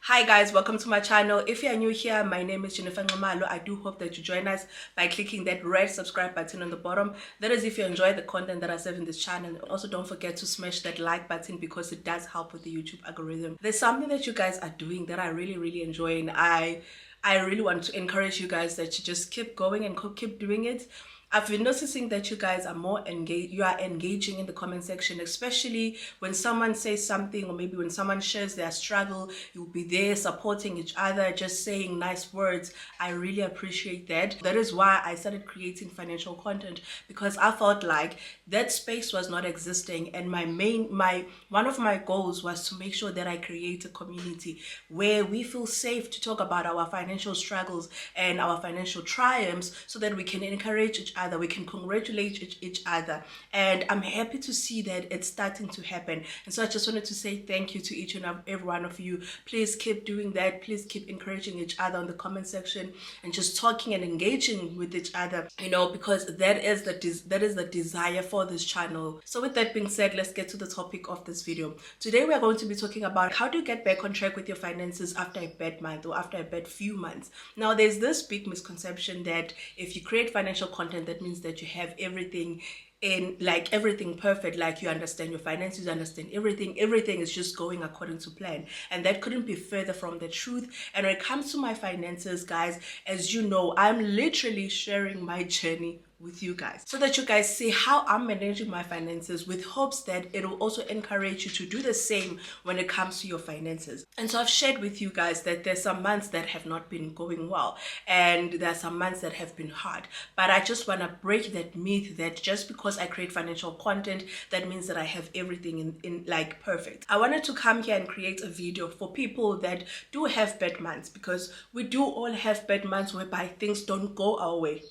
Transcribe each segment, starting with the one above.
Hi guys, welcome to my channel. If you are new here, my name is Jennifer Nxumalo. I do hope that you join us by clicking that red subscribe button on the bottom. That is if you enjoy the content that I serve in this channel. Also, don't forget to smash that like button because it does help with the YouTube algorithm. There's something that you guys are doing that I really enjoy, and I really want to encourage you guys that you just keep going and keep doing it. I've been noticing that you guys are more engaged. You are engaging in the comment section, especially when someone says something, or maybe when someone shares their struggle. You'll be there supporting each other, just saying nice words. I really appreciate that. That is why I started creating financial content, because I felt like that space was not existing, and one of my goals was to make sure that I create a community where we feel safe to talk about our financial struggles and our financial triumphs, so that we can encourage each other, we can congratulate each other. And I'm happy to see that it's starting to happen. And so I just wanted to say thank you to each and every one of you. Please keep doing that. Please keep encouraging each other on the comment section and just talking and engaging with each other, because that is the desire for this channel. So with that being said, let's get to the topic of this video. Today we are going to be talking about how to get back on track with your finances after a bad month or after a bad few months. Now, there's this big misconception that if you create financial content, that means that you have everything everything perfect, like you understand your finances, you understand everything is just going according to plan. And that couldn't be further from the truth. And when it comes to my finances, guys, as you know, I'm literally sharing my journey with you guys, so that you guys see how I'm managing my finances, with hopes that it will also encourage you to do the same when it comes to your finances. And so I've shared with you guys that there's some months that have not been going well, and there are some months that have been hard. But I just want to break that myth that just because I create financial content, that means that I have everything in like perfect. I wanted to come here and create a video for people that do have bad months, because we do all have bad months whereby things don't go our way.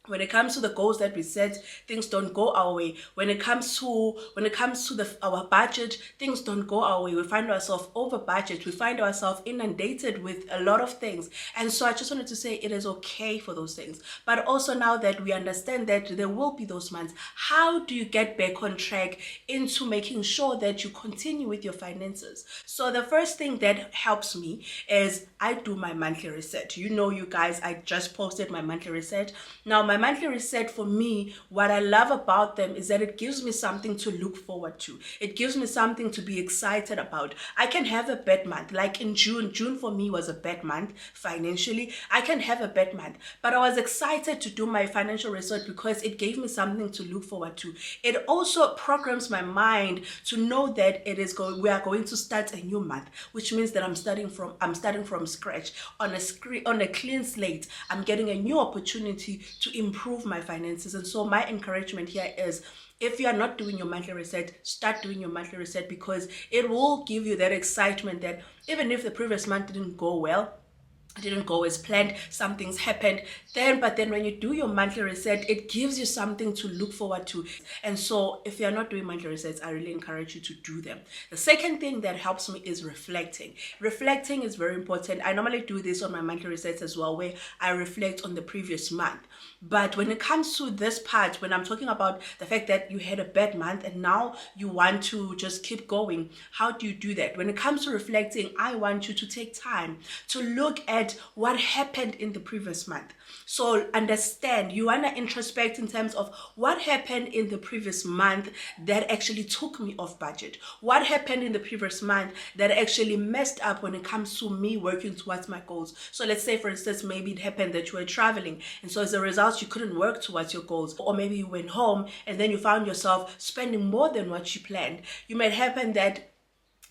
When it comes to the goals that we set, things don't go our way. When it comes to our budget, things don't go our way. We find ourselves over budget. We find ourselves inundated with a lot of things. And so I just wanted to say it is okay for those things. But also, now that we understand that there will be those months, how do you get back on track into making sure that you continue with your finances? So the first thing that helps me is I do my monthly reset. You guys, I just posted my monthly reset. Now, my monthly reset, for me, what I love about them is that it gives me something to look forward to. It gives me something to be excited about. I can have a bad month, like in June. June for me was a bad month financially. I can have a bad month, but I was excited to do my financial reset because it gave me something to look forward to. It also programs my mind to know that we are going to start a new month, which means that I'm starting from scratch on a clean slate. I'm getting a new opportunity to improve my finances. And so my encouragement here is, if you are not doing your monthly reset, start doing your monthly reset, because it will give you that excitement that even if the previous month didn't go as planned, some things happened, but then when you do your monthly reset, it gives you something to look forward to. And so if you're not doing monthly resets, I really encourage you to do them. The second thing that helps me is reflecting. Reflecting is very important. I normally do this on my monthly resets as well, where I reflect on the previous month. But when it comes to this part, when I'm talking about the fact that you had a bad month and now you want to just keep going, how do you do that? When it comes to reflecting, I want you to take time to look at what happened in the previous month. So understand, you want to introspect in terms of what happened in the previous month that actually took me off budget. What happened in the previous month that actually messed up when it comes to me working towards my goals. So let's say, for instance, maybe it happened that you were traveling, and so as a result, you couldn't work towards your goals. Or maybe you went home and then you found yourself spending more than what you planned. You might happen that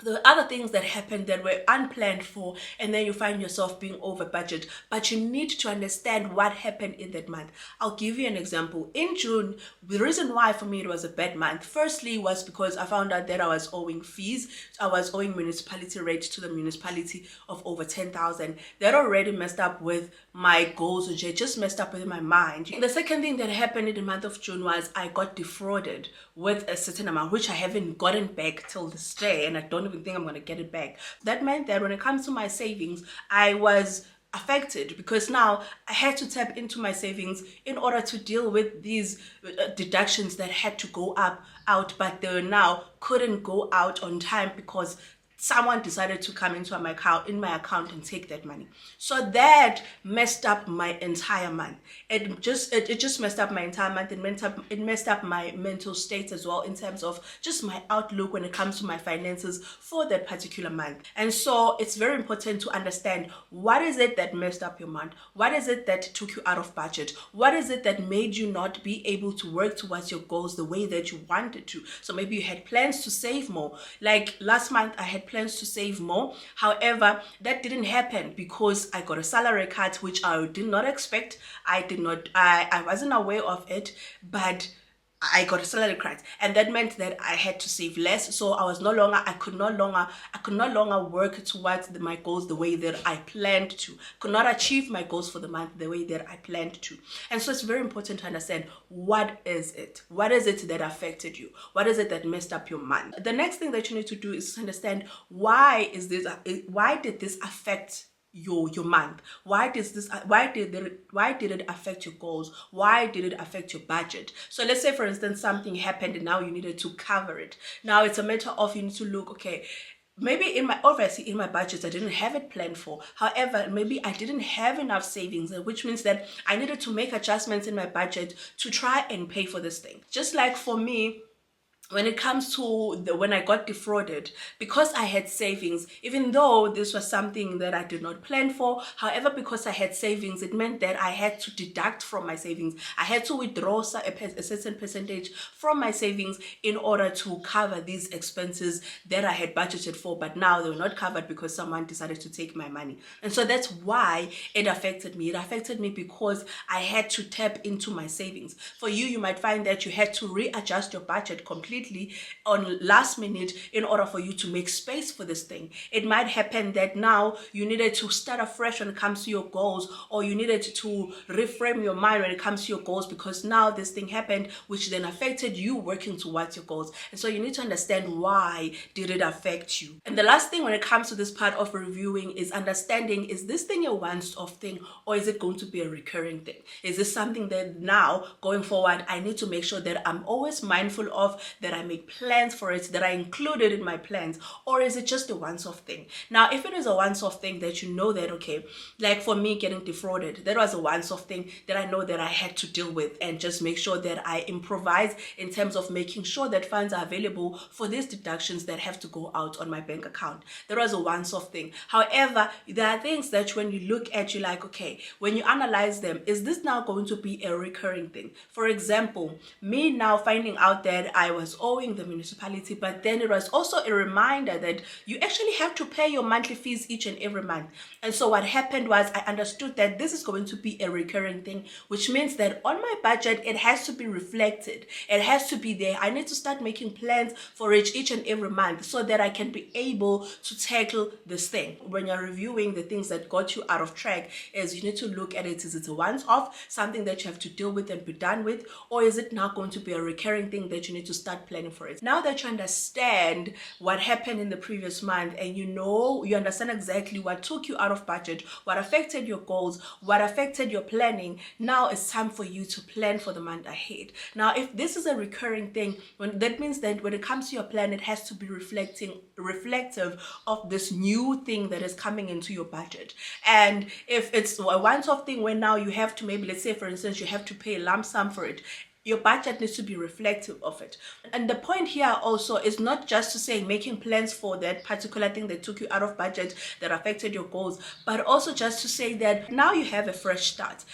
the other things that happened that were unplanned for, and then you find yourself being over budget. But you need to understand what happened in that month. I'll give you an example. In June, the reason why for me it was a bad month, firstly, was because I found out that I was owing fees. I was owing municipality rate to the municipality of over 10,000. That already messed up with my goals, which just messed up with my mind. The second thing that happened in the month of June was I got defrauded with a certain amount, which I haven't gotten back till this day, and I don't even think I'm going to get it back. That meant that when it comes to my savings, I was affected, because now I had to tap into my savings in order to deal with these deductions that had to go out, but they now couldn't go out on time because someone decided to come into my account and take that money. So that messed up my entire month. It just messed up my entire month. It messed up my mental state as well, in terms of just my outlook when it comes to my finances for that particular month. And so it's very important to understand, what is it that messed up your month? What is it that took you out of budget? What is it that made you not be able to work towards your goals the way that you wanted to? So maybe you had plans to save more. Like last month, I had plans to save more. However, that didn't happen because I got a salary cut, which I did not expect. I wasn't aware of it, but I got a salary cut, and that meant that I had to save less. So I could no longer work towards my goals the way that I planned to. Could not achieve my goals for the month the way that I planned to. And so it's very important to understand, what is it? What is it that affected you? What is it that messed up your month? The next thing that you need to do is to understand, why did this affect your month? Why did it affect your goals? Why did it affect your budget? So let's say, for instance, something happened and now you needed to cover it. Now it's a matter of, you need to look, okay, maybe obviously in my budget I didn't have it planned for. However, maybe I didn't have enough savings, which means that I needed to make adjustments in my budget to try and pay for this thing. Just like for me, when it comes to when I got defrauded, because I had savings, even though this was something that I did not plan for, however, because I had savings, it meant that I had to deduct from my savings. I had to withdraw a certain percentage from my savings in order to cover these expenses that I had budgeted for, but now they were not covered because someone decided to take my money. And so that's why it affected me. It affected me because I had to tap into my savings. For you, you might find that you had to readjust your budget completely on last minute in order for you to make space for this thing. It might happen that now you needed to start afresh when it comes to your goals, or you needed to reframe your mind when it comes to your goals, because now this thing happened, which then affected you working towards your goals. And so you need to understand, why did it affect you? And the last thing when it comes to this part of reviewing is understanding, is this thing a once-off thing, or is it going to be a recurring thing? Is this something that now going forward I need to make sure that I'm always mindful of, that I make plans for it, that I include it in my plans? Or is it just a once-off thing? Now, if it is a once-off thing that you know that, okay, like for me getting defrauded, that was a once-off thing that I know that I had to deal with, and just make sure that I improvise in terms of making sure that funds are available for these deductions that have to go out on my bank account. That was a once-off thing. However, there are things that when you look at, you're like, okay, when you analyze them, is this now going to be a recurring thing? For example, me now finding out that I was owing the municipality, but then it was also a reminder that you actually have to pay your monthly fees each and every month. And so what happened was, I understood that this is going to be a recurring thing, which means that on my budget, it has to be reflected. It has to be there. I need to start making plans for it each and every month so that I can be able to tackle this thing. When you're reviewing the things that got you out of track, is you need to look at it, is it a once-off, something that you have to deal with and be done with, or is it now going to be a recurring thing that you need to start planning for it? Now that you understand what happened in the previous month, and you understand exactly what took you out of budget, what affected your goals, what affected your planning, now it's time for you to plan for the month ahead. Now, if this is a recurring thing, that means that when it comes to your plan, it has to be reflective of this new thing that is coming into your budget. And if it's a once-off thing where now you have to, maybe let's say for instance, you have to pay a lump sum for it, your budget needs to be reflective of it. And the point here also is not just to say making plans for that particular thing that took you out of budget, that affected your goals, but also just to say that now you have a fresh start,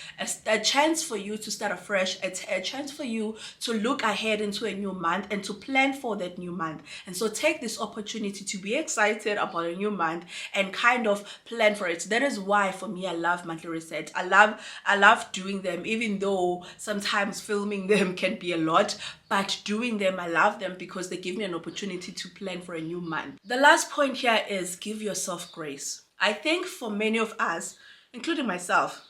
a chance for you to start afresh, a chance for you to look ahead into a new month and to plan for that new month. And so take this opportunity to be excited about a new month and kind of plan for it. That is why for me, I love monthly reset. I love doing them, even though sometimes filming them can be a lot, but doing them, I love them because they give me an opportunity to plan for a new month. The last point here is give yourself grace. I think for many of us, including myself,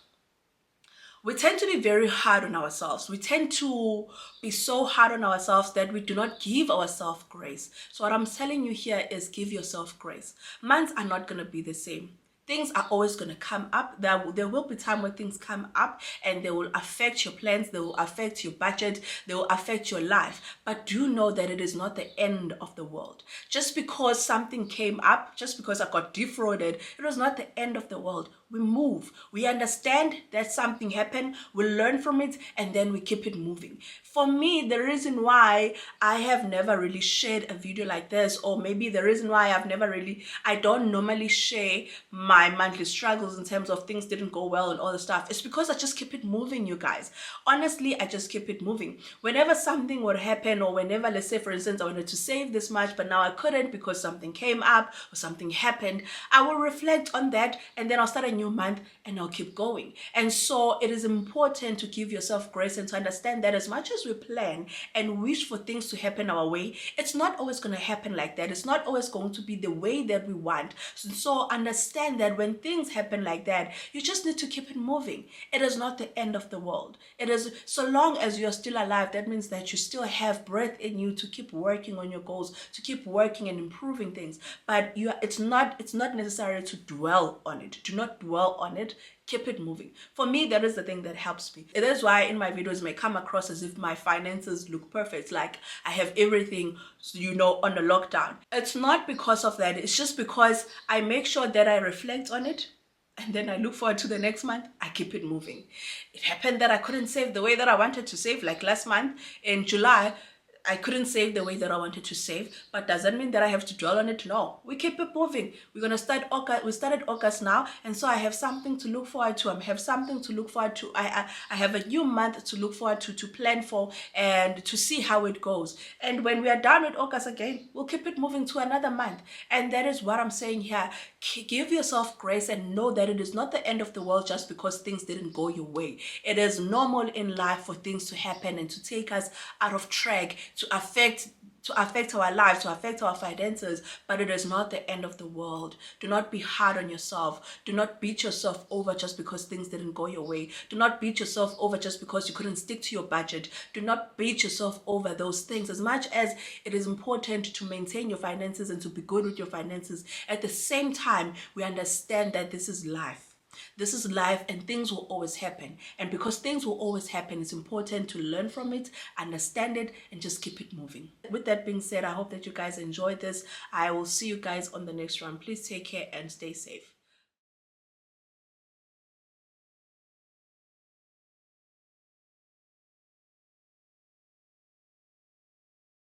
we tend to be very hard on ourselves. We tend to be so hard on ourselves that we do not give ourselves grace. So what I'm telling you here is give yourself grace. Months are not going to be the same. Things are always going to come up. There will be time where things come up and they will affect your plans, they will affect your budget, they will affect your life. But do know that it is not the end of the world. Just because something came up, just because I got defrauded, it was not the end of the world. We move. We understand that something happened, we learn from it, and then we keep it moving. For me, the reason why I have never really shared a video like this, or maybe the reason why I don't normally share my monthly struggles in terms of things didn't go well and all the stuff, is because I just keep it moving, you guys. Honestly, I just keep it moving. Whenever something would happen, or whenever, let's say for instance, I wanted to save this much, but now I couldn't because something came up or something happened, I will reflect on that, and then I'll start a new month and I'll keep going. And so it is important to give yourself grace and to understand that as much as we plan and wish for things to happen our way, it's not always going to happen like that. It's not always going to be the way that we want. So understand that when things happen like that, you just need to keep it moving. It is not the end of the world. It is, so long as you're still alive, that means that you still have breath in you to keep working on your goals, to keep working and improving things. But it's not necessary to dwell on it. Do not dwell on it. Keep it moving. For me, that is the thing that helps me. It is why in my videos may come across as if my finances look perfect, like I have everything, on a lockdown. It's not because of that. It's just because I make sure that I reflect on it, and then I look forward to the next month. I keep it moving. It happened that I couldn't save the way that I wanted to save, like last month in July. I couldn't save the way that I wanted to save, but does that mean that I have to dwell on it? No, we keep it moving. We're going to start August. We started August now, and so I have something to look forward to. I have something to look forward to. I have a new month to look forward to plan for, and to see how it goes. And when we are done with August again, we'll keep it moving to another month. And that is what I'm saying here. Give yourself grace and know that it is not the end of the world just because things didn't go your way. It is normal in life for things to happen and to take us out of track, to affect our lives, to affect our finances, but it is not the end of the world. Do not be hard on yourself. Do not beat yourself over just because things didn't go your way. Do not beat yourself over just because you couldn't stick to your budget. Do not beat yourself over those things. As much as it is important to maintain your finances and to be good with your finances, at the same time, we understand that this is life. This is life, and things will always happen. And because things will always happen, it's important to learn from it, understand it, and just keep it moving. With that being said, I hope that you guys enjoyed this. I will see you guys on the next one. Please take care and stay safe.